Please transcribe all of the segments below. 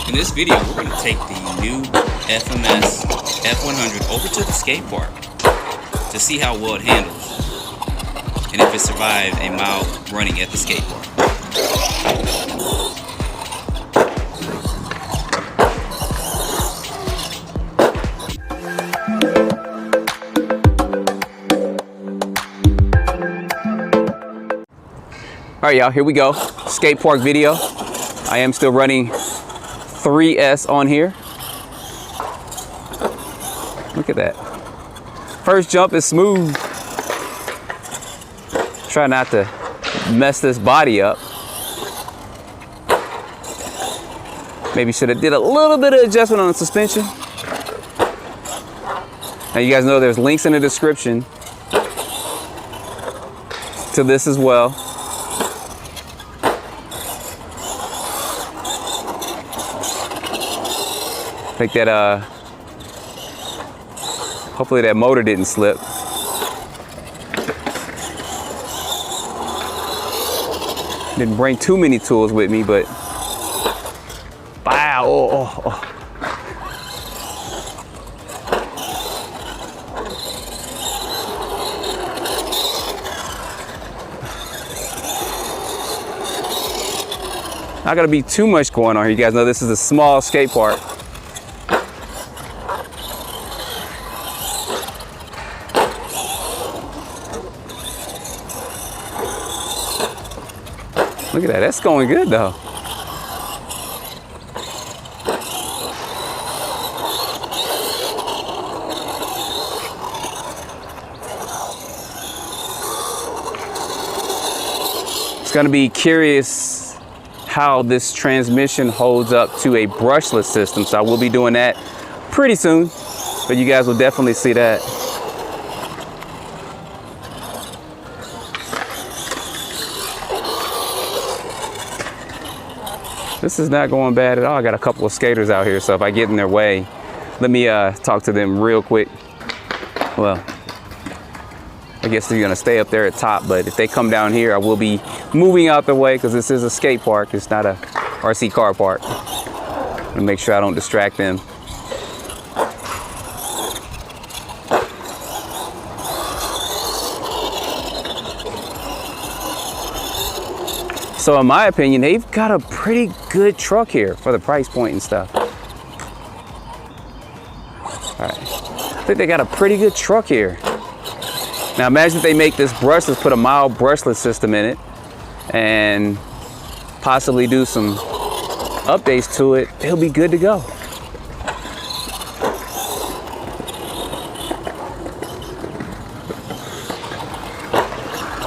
In this video, we're going to take the new FMS F100 over to the skate park to see how well it handles and if it survived a mile running at the skate park. All right, y'all, here we go. Skate park video. I am still running 3S on here. Look at that. First jump is smooth. Try not to mess this body up. Maybe should have did a little bit of adjustment on the suspension. Now you guys know there's links in the description to this as well. I think that, hopefully that motor didn't slip. Didn't bring too many tools with me, but wow. Oh. Not gonna be too much going on here. You guys know this is a small skate park. Look at that, that's going good though. It's gonna be curious how this transmission holds up to a brushless system. So I will be doing that pretty soon, but you guys will definitely see that. This is not going bad at all. I got a couple of skaters out here, so if I get in their way, let me talk to them real quick. Well, I guess they're gonna stay up there at top, but if they come down here, I will be moving out the way because this is a skate park. It's not a RC car park. I'm gonna make sure I don't distract them. So in my opinion, they've got a pretty good truck here for the price point and stuff. All right, I think they got a pretty good truck here. Now imagine if they make this brushless, put a mild brushless system in it and possibly do some updates to it, it'll be good to go.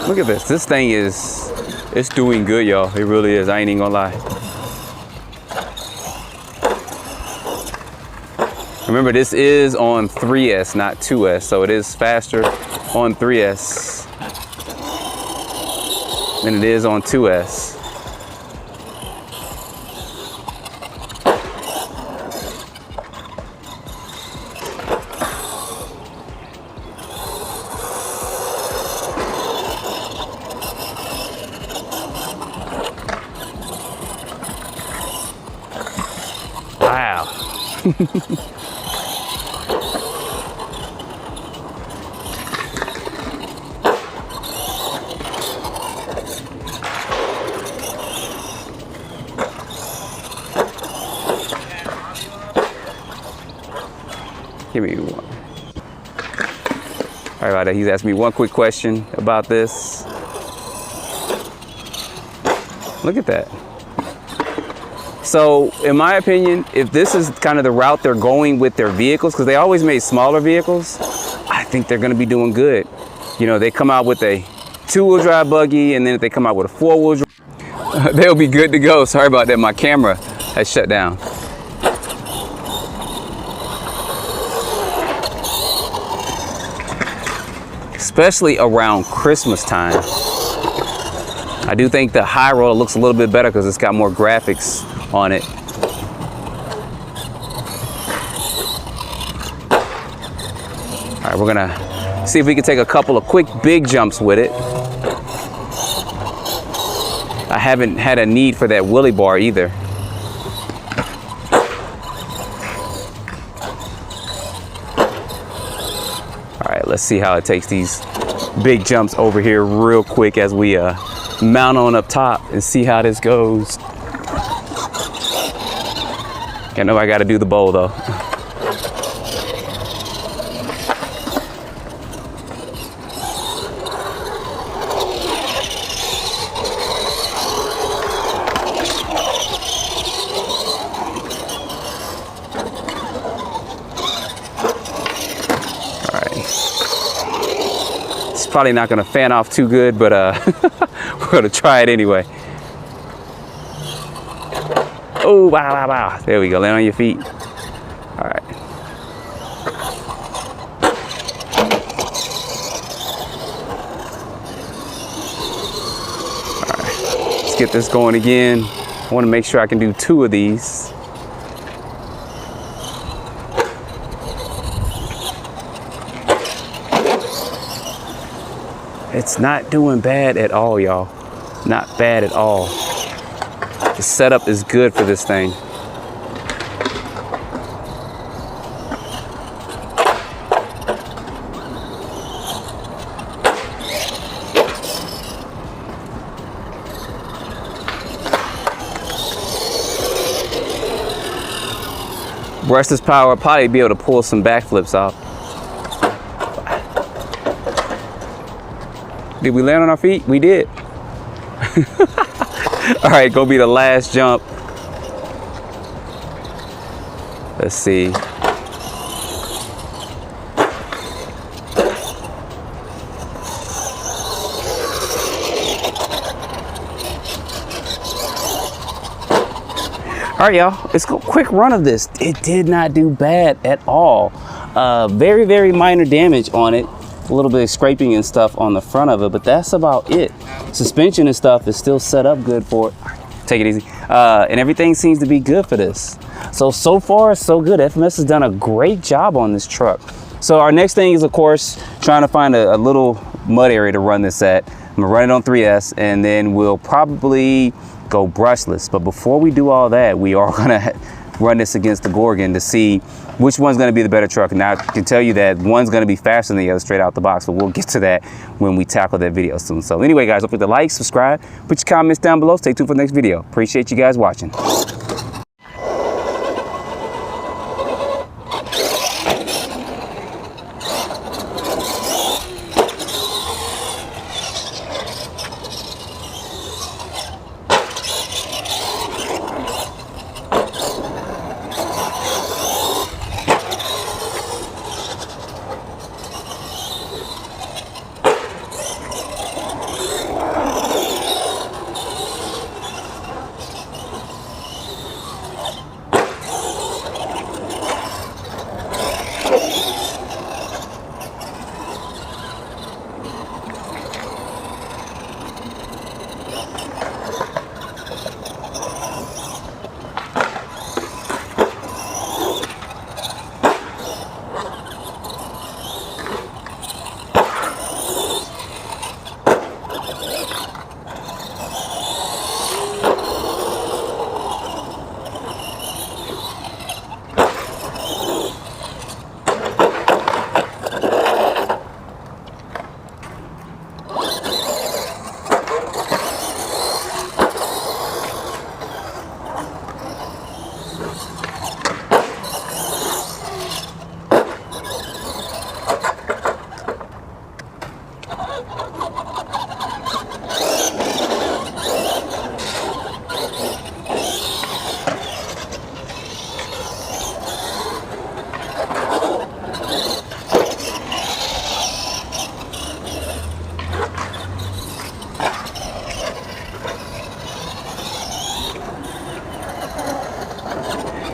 Look at this, this thing is, it's doing good, y'all. It really is. I ain't even gonna lie. Remember, this is on 3S, not 2S, so it is faster on 3S than it is on 2S. Wow. Give me one. All right, about that. He's asked me one quick question about this. Look at that. So in my opinion, if this is kind of the route they're going with their vehicles, because they always made smaller vehicles, I think they're going to be doing good. You know, they come out with a 2-wheel drive buggy, and then if they come out with a 4-wheel drive, they'll be good to go. Sorry about that, my camera has shut down. Especially around Christmas time. I do think the high roller looks a little bit better because it's got more graphics on it. All right, we're gonna see if we can take a couple of quick big jumps with it. I haven't had a need for that wheelie bar either. let's see how it takes these big jumps over here real quick as we mount on up top and see how this goes. I know I got to do the bowl though. Probably not gonna fan off too good, but we're gonna try it anyway. Oh, wow, wow, wow. There we go, land on your feet. All right. All right, let's get this going again. I wanna make sure I can do 2 of these. It's not doing bad at all, y'all. Not bad at all. The setup is good for this thing. Brushless power, probably be able to pull some backflips off. Did we land on our feet? We did. All right, go be the last jump. Let's see. All right, y'all, let's go quick run of this. It did not do bad at all. Very, very minor damage on it. A little bit of scraping and stuff on the front of it, but that's about it. Suspension and stuff is still set up good for it. Take it easy. And everything seems to be good for this. So far, so good. FMS has done a great job on this truck. So our next thing is, of course, trying to find a little mud area to run this at. I'm gonna run it on 3S, and then we'll probably go brushless. But before we do all that, we are gonna run this against the Gorgon to see which one's going to be the better truck. Now, I can tell you that one's going to be faster than the other straight out the box, but we'll get to that when we tackle that video soon. So anyway, guys, don't forget to like, subscribe, put your comments down below. Stay tuned for the next video. Appreciate you guys watching.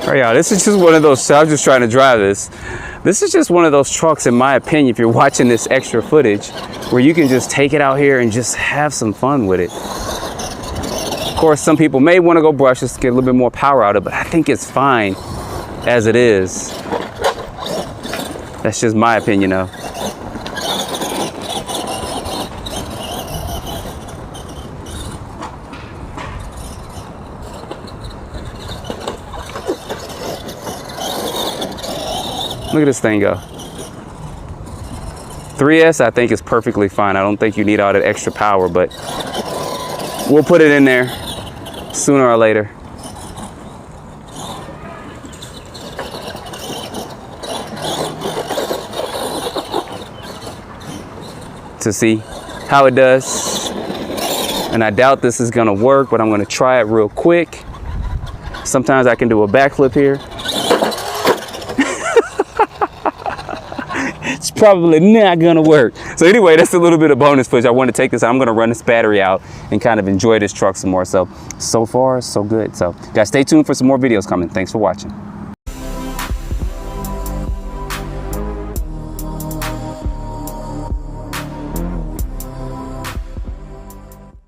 All right, y'all, this is just one of those, I'm just trying to drive this. This is just one of those trucks, in my opinion, if you're watching this extra footage, where you can just take it out here and just have some fun with it. Of course, some people may want to go brushless to get a little bit more power out of it, but I think it's fine as it is. That's just my opinion, though. Look at this thing go. 3S, I think, is perfectly fine. I don't think you need all that extra power, but we'll put it in there sooner or later. To see how it does. And I doubt this is gonna work, but I'm gonna try it real quick. Sometimes I can do a backflip here. It's probably not gonna work. So anyway, that's a little bit of bonus footage. I want to take this, I'm gonna run this battery out and kind of enjoy this truck some more. So far, so good. So guys, stay tuned for some more videos coming. Thanks for watching.